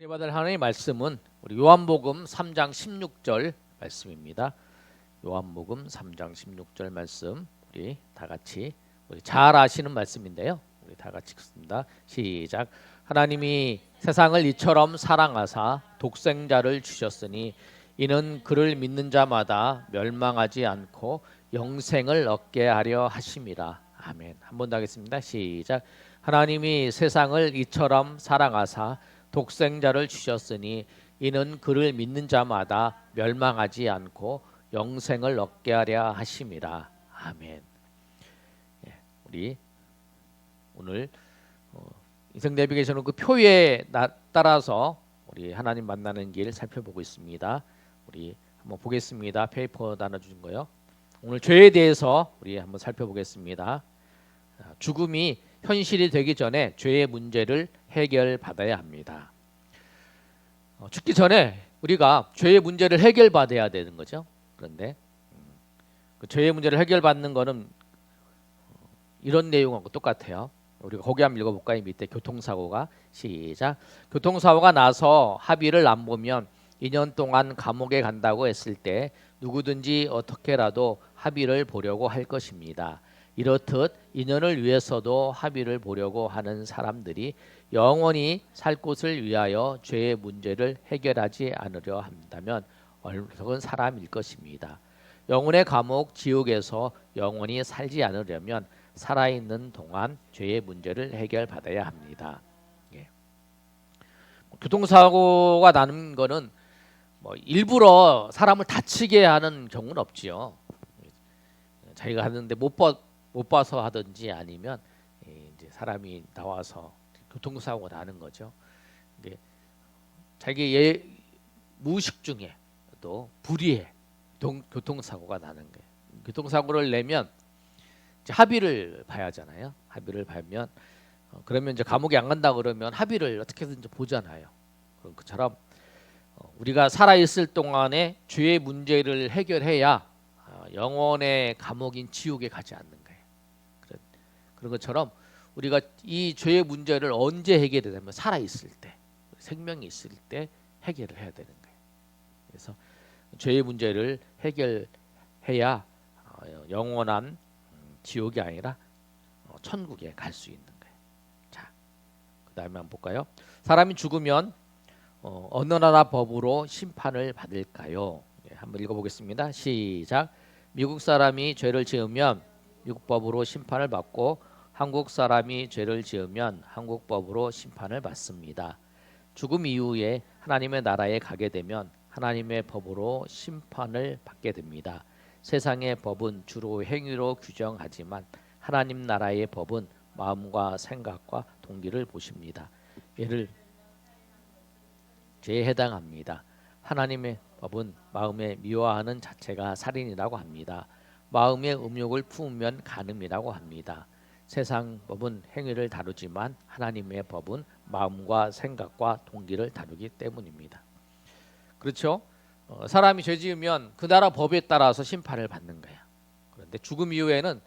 받을 하나님의 말씀은 우리 요한복음 3장 16절 말씀입니다. 요한복음 3장 16절 말씀 우리 다 같이 우리 잘 아시는 말씀인데요. 우리 다 같이 읽습니다. 시작. 하나님이 세상을 이처럼 사랑하사 독생자를 주셨으니 이는 그를 믿는 자마다 멸망하지 않고 영생을 얻게 하려 하심이라. 아멘. 한 번 더 하겠습니다. 시작. 하나님이 세상을 이처럼 사랑하사 독생자를 주셨으니 이는 그를 믿는 자마다 멸망하지 않고 영생을 얻게 하려 하심이라. 아멘. 우리 오늘 인생 내비게이션은 그 표에 따라서 우리 하나님 만나는 길 살펴보고 있습니다. 우리 한번 보겠습니다. 페이퍼 나눠주신 거요. 오늘 죄에 대해서 우리 한번 살펴보겠습니다. 죽음이 현실이 되기 전에 죄의 문제를 해결받아야 합니다. 죽기 전에 우리가 죄의 문제를 해결받아야 되는 거죠. 그런데 그 죄의 문제를 해결받는 거는 이런 내용하고 똑같아요. 우리가 거기 한번 읽어볼까요? 밑에 교통사고가 시작. 교통사고가 나서 합의를 안 보면 2년 동안 감옥에 간다고 했을 때 누구든지 어떻게라도 합의를 보려고 할 것입니다. 이렇듯 인연을 위해서도 합의를 보려고 하는 사람들이 영원히 살 곳을 위하여 죄의 문제를 해결하지 않으려 한다면 어리석은 사람일 것입니다. 영혼의 감옥 지옥에서 영원히 살지 않으려면 살아있는 동안 죄의 문제를 해결받아야 합니다. 예. 교통사고가 나는 거는 일부러 사람을 다치게 하는 경우는 없지요. 자기가 하는데 못 봐서 하든지 아니면 이제 사람이 나와서 교통사고가 나는 거죠. 자기 무의식 중에 또 불의에 교통사고가 나는 거예요. 교통사고를 내면 이제 합의를 봐야 하잖아요. 합의를 봐면 그러면 이제 감옥에 안 간다 그러면 합의를 어떻게든지 보잖아요. 그런 것처럼 우리가 살아 있을 동안에 죄의 문제를 해결해야 영원의 감옥인 지옥에 가지 않는 거예요. 그런 것처럼 우리가 이 죄의 문제를 언제 해결되냐면 살아 있을 때, 생명이 있을 때 해결을 해야 되는 거예요. 그래서 죄의 문제를 해결해야 영원한 지옥이 아니라 천국에 갈 수 있는 거예요. 자, 그다음에 한번 볼까요? 사람이 죽으면 어느 나라 법으로 심판을 받을까요? 한번 읽어보겠습니다. 시작. 미국 사람이 죄를 지으면 미국 법으로 심판을 받고 한국 사람이 죄를 지으면 한국 법으로 심판을 받습니다. 죽음 이후에 하나님의 나라에 가게 되면 하나님의 법으로 심판을 받게 됩니다. 세상의 법은 주로 행위로 규정하지만 하나님 나라의 법은 마음과 생각과 동기를 보십니다. 얘를 죄에 해당합니다. 하나님의 법은 마음에 미워하는 자체가 살인이라고 합니다. 마음의 음욕을 품으면 간음이라고 합니다. 세상 법은 행위를 다루지만 하나님의 법은 마음과 생각과 동기를 다루기 때문입니다. 그렇죠? 사람이 죄 지으면 그 나라 법에 따라서 심판을 받는 거야. 그런데 죽음 이후에는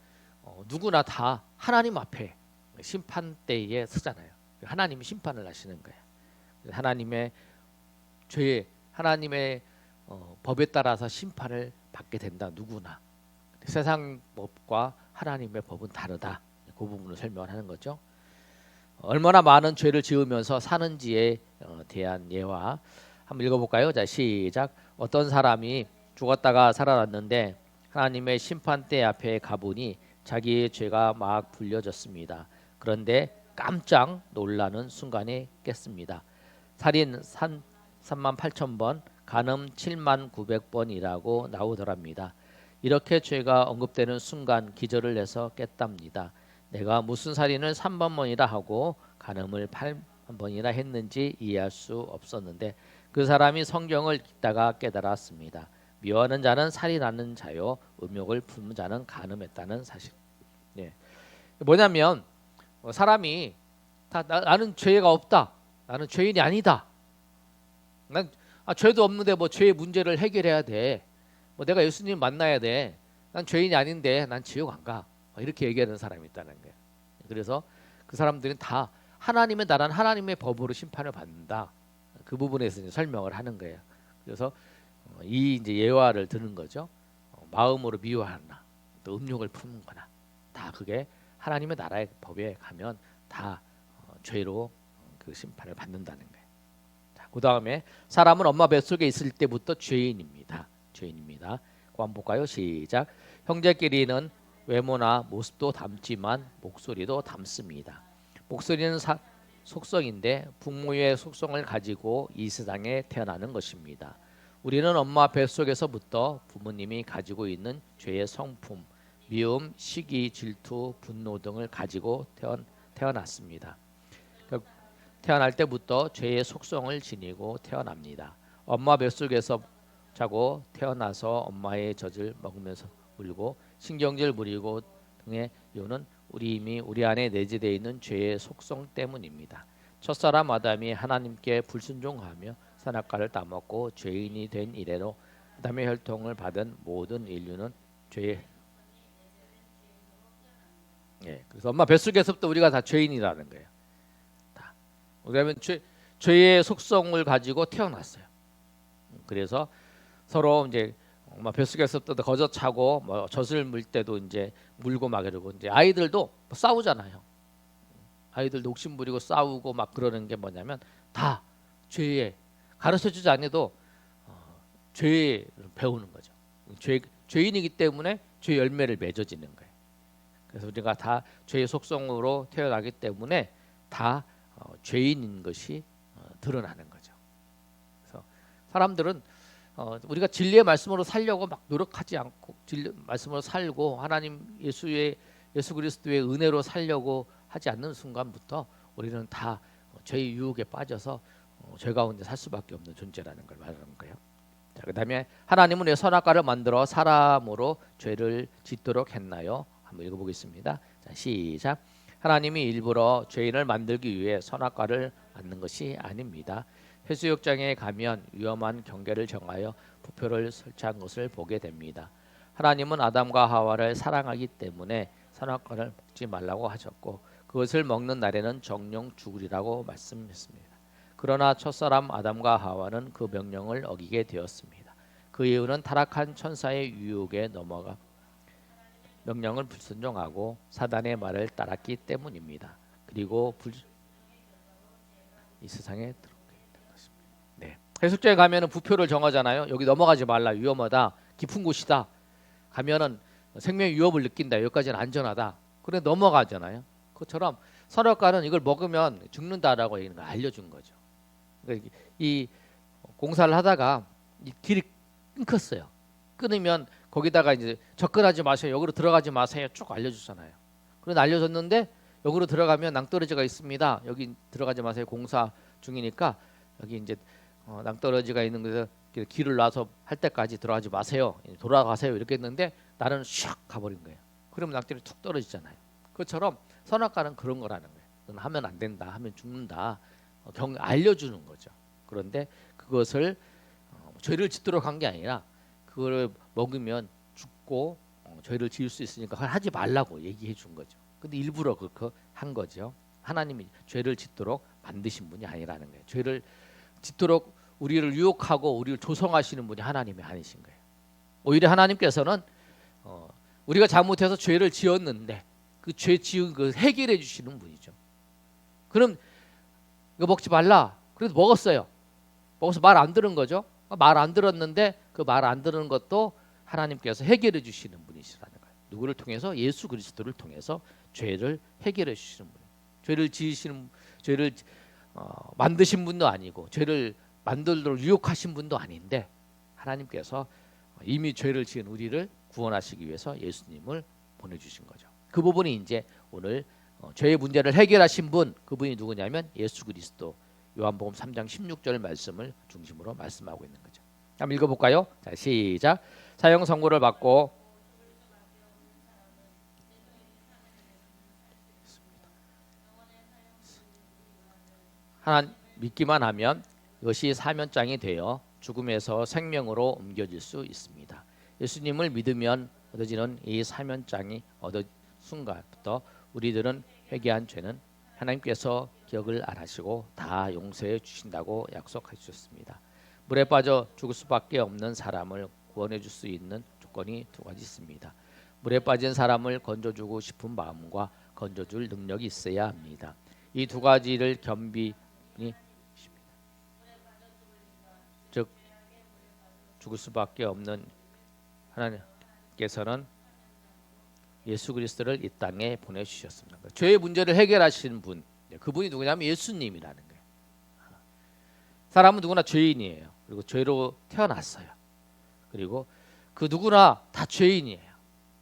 누구나 다 하나님 앞에 심판대에 서잖아요. 하나님이 심판을 하시는 거야. 하나님의 죄, 하나님의 법에 따라서 심판을 받게 된다. 누구나. 세상 법과 하나님의 법은 다르다. 그 부분을 설명을 하는 거죠. 얼마나 많은 죄를 지으면서 사는지에 대한 예화 한번 읽어볼까요? 자, 시작. 어떤 사람이 죽었다가 살아났는데 하나님의 심판대 앞에 가보니 자기의 죄가 막 불려졌습니다. 그런데 깜짝 놀라는 순간에 깼습니다. 살인 38,000번, 간음 77,900번이라고 나오더랍니다. 이렇게 죄가 언급되는 순간 기절을 해서 깼답니다. 내가 무슨 살인을 3번이나 하고 간음을 8번이나 했는지 이해할 수 없었는데 그 사람이 성경을 읽다가 깨달았습니다. 미워하는 자는 살인하는 자요, 음욕을 품는 자는 간음했다는 사실. 네. 뭐냐면 사람이 나는 죄가 없다, 나는 죄인이 아니다, 난 죄도 없는데 뭐 죄의 문제를 해결해야 돼, 내가 예수님 만나야 돼, 난 죄인이 아닌데 난 지옥 안 가, 이렇게 얘기하는 사람이 있다는 거예요. 그래서 그 사람들은 다 하나님의 나라는 하나님의 법으로 심판을 받는다. 그 부분에서 이제 설명을 하는 거예요. 그래서 이 이제 예화를 드는 거죠. 마음으로 미워하나 또 음욕을 품거나 다 그게 하나님의 나라의 법에 가면 다 죄로 그 심판을 받는다는 거예요. 자, 그 다음에 사람은 엄마 뱃속에 있을 때부터 죄인입니다. 죄인입니다. 그 한번 볼까요? 시작. 형제끼리는 외모나 모습도 닮지만 목소리도 닮습니다. 목소리는 속성인데 부모의 속성을 가지고 이 세상에 태어나는 것입니다. 우리는 엄마 뱃속에서부터 부모님이 가지고 있는 죄의 성품, 미움, 시기, 질투, 분노 등을 가지고 태어났습니다. 태어날 때부터 죄의 속성을 지니고 태어납니다. 엄마 뱃속에서 자고 태어나서 엄마의 젖을 먹으면서 울고 신경질 부리고 등의 이유는 우리 안에 내재되어 있는 죄의 속성 때문입니다. 첫사람 아담이 하나님께 불순종하며 선악과를 따먹고 죄인이 된 이래로 아담의 혈통을 받은 모든 인류는 그래서 엄마 뱃속에서부터 우리가 다 죄인이라는 거예요. 다. 왜냐하면 죄의 속성을 가지고 태어났어요. 그래서 서로 이제 엄마 뱃속에서부터 거저 차고 뭐 젖을 물 때도 이제 물고 막 이러고 이제 아이들도 싸우잖아요. 아이들도 욕심 부리고 싸우고 막 그러는 게 뭐냐면 다 죄에 가르쳐주지 않아도 죄를 배우는 거죠. 죄인이기 때문에 죄 열매를 맺어지는 거예요. 그래서 우리가 다 죄의 속성으로 태어나기 때문에 다 죄인인 것이 드러나는 거죠. 그래서 사람들은 우리가 진리의 말씀으로 살려고 막 노력하지 않고 진리 말씀으로 살고 하나님 예수 그리스도의 은혜로 살려고 하지 않는 순간부터 우리는 다 죄의 유혹에 빠져서 죄 가운데 살 수밖에 없는 존재라는 걸 말하는 거예요. 자, 그다음에 하나님은 왜 선악과를 만들어 사람으로 죄를 짓도록 했나요? 한번 읽어보겠습니다. 자, 시작. 하나님이 일부러 죄인을 만들기 위해 선악과를 만든 것이 아닙니다. 해수욕장에 가면 위험한 경계를 정하여 부표를 설치한 것을 보게 됩니다. 하나님은 아담과 하와를 사랑하기 때문에 선악과를 먹지 말라고 하셨고 그것을 먹는 날에는 정령 죽으리라고 말씀했습니다. 그러나 첫사람 아담과 하와는 그 명령을 어기게 되었습니다. 그 이유는 타락한 천사의 유혹에 넘어가 명령을 불순종하고 사단의 말을 따랐기 때문입니다. 그리고 이 세상에 들어오게 된 것입니다. 네. 해수욕장에 가면은 부표를 정하잖아요. 여기 넘어가지 말라, 위험하다, 깊은 곳이다. 가면은 생명 위협을 느낀다. 여기까지는 안전하다. 그래 넘어가잖아요. 그것처럼 선악과는 이걸 먹으면 죽는다라고 얘기는 걸 알려준 거죠. 그러니까 이 공사를 하다가 이 길이 끊겼어요. 끊으면 거기다가 이제 접근하지 마세요. 여기로 들어가지 마세요. 쭉 알려주잖아요. 그런 알려줬는데 여기로 들어가면 낭떠러지가 있습니다. 여기 들어가지 마세요. 공사 중이니까 여기 이제 낭떠러지가 있는 곳에서 길을 놔서 할 때까지 들어가지 마세요. 돌아가세요. 이렇게 했는데 나는 샥 가버린 거예요. 그러면 낭떠러지 툭 떨어지잖아요. 그것처럼 선악과는 그런 거라는 거예요. 넌 하면 안 된다. 하면 죽는다. 알려주는 거죠. 그런데 그것을 죄를 짓도록 한 게 아니라 그걸 먹으면 죽고 죄를 지을 수 있으니까 그걸 하지 말라고 얘기해 준 거죠. 근데 일부러 그렇게 한 거죠. 하나님이 죄를 짓도록 만드신 분이 아니라는 거예요. 죄를 짓도록 우리를 유혹하고 우리를 조성하시는 분이 하나님이 아니신 거예요. 오히려 하나님께서는 우리가 잘못해서 죄를 지었는데 그 죄 지은 그 해결해 주시는 분이죠. 그럼 이거 먹지 말라. 그래도 먹었어요. 먹어서 말 안 들은 거죠. 말 안 들었는데 그 말 안 들은 것도 하나님께서 해결해 주시는 분이시라는 거예요. 누구를 통해서? 예수 그리스도를 통해서 죄를 해결해 주시는 분. 죄를 만드신 분도 아니고 죄를 만들도록 유혹하신 분도 아닌데 하나님께서 이미 죄를 지은 우리를 구원하시기 위해서 예수님을 보내주신 거죠. 그 부분이 이제 오늘 죄의 문제를 해결하신 분, 그분이 누구냐면 예수 그리스도. 요한복음 3장 16절 말씀을 중심으로 말씀하고 있는 거죠. 한번 읽어볼까요? 자, 시작. 사형 선고를 받고 하나님 믿기만 하면 이것이 사면장이 되어 죽음에서 생명으로 옮겨질 수 있습니다. 예수님을 믿으면 얻어지는 이 사면장이 얻어진 순간부터 우리들은 회개한 죄는 하나님께서 기억을 안 하시고 다 용서해 주신다고 약속해 주셨습니다. 물에 빠져 죽을 수밖에 없는 사람을 구원해 줄 수 있는 조건이 두 가지 있습니다. 물에 빠진 사람을 건져주고 싶은 마음과 건져줄 능력이 있어야 합니다. 이 두 가지를 겸비히, 즉 죽을 수밖에 없는 하나님께서는 예수 그리스도를 이 땅에 보내주셨습니다. 죄의 문제를 해결하시는 분, 그분이 누구냐면 예수님이라는 거예요. 사람은 누구나 죄인이에요. 그리고 죄로 태어났어요. 그리고 그 누구나 다 죄인이에요.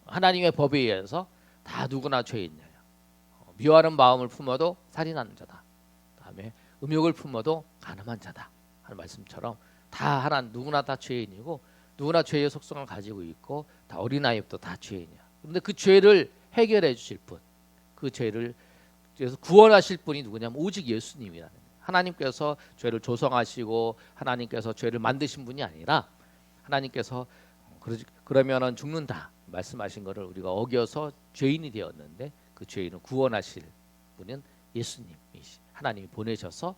하나님의 법에 의해서 다 누구나 죄인이에요. 미워하는 마음을 품어도 살인하는 자다. 다음에 음욕을 품어도 간음한 자다. 하는 말씀처럼 다 하나 누구나 다 죄인이고 누구나 죄의 속성을 가지고 있고 다 어린아이부터 다 죄인이야. 그런데 그 죄를 해결해 주실 분, 그 죄를 그래서 구원하실 분이 누구냐면 오직 예수님이라는 거예요. 하나님께서 죄를 조성하시고 하나님께서 죄를 만드신 분이 아니라 하나님께서 그러면은 죽는다 말씀하신 것을 우리가 어겨서 죄인이 되었는데 그 죄인을 구원하실 분은 예수님이시. 하나님이 보내셔서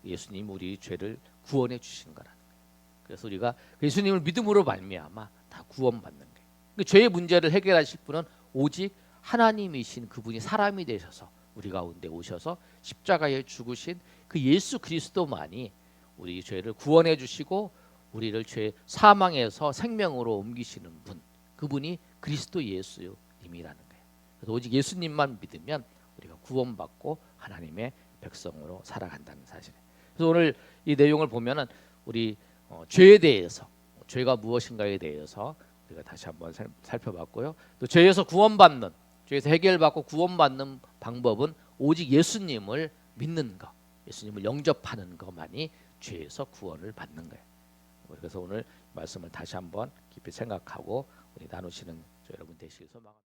예수님 우리 죄를 구원해 주신 거라는 거예요. 그래서 우리가 예수님을 믿음으로 말미암아 다 구원받는 거예요. 그 죄의 문제를 해결하실 분은 오직 하나님이신 그분이 사람이 되셔서 우리 가운데 오셔서 십자가에 죽으신 그 예수 그리스도만이 우리 죄를 구원해 주시고 우리를 죄 사망에서 생명으로 옮기시는 분, 그분이 그리스도 예수님이라는 거예요. 그래서 오직 예수님만 믿으면 우리가 구원받고 하나님의 백성으로 살아간다는 사실이에요. 그래서 오늘 이 내용을 보면은 우리 죄에 대해서, 죄가 무엇인가에 대해서 우리가 다시 한번 살펴봤고요. 또 죄에서 구원받는, 죄에서 해결받고 구원받는 방법은 오직 예수님을 믿는 것, 예수님을 영접하는 것만이 죄에서 구원을 받는 거예요. 그래서 오늘 말씀을 다시 한번 깊이 생각하고 우리 나누시는 여러분 되시길 소망합니다.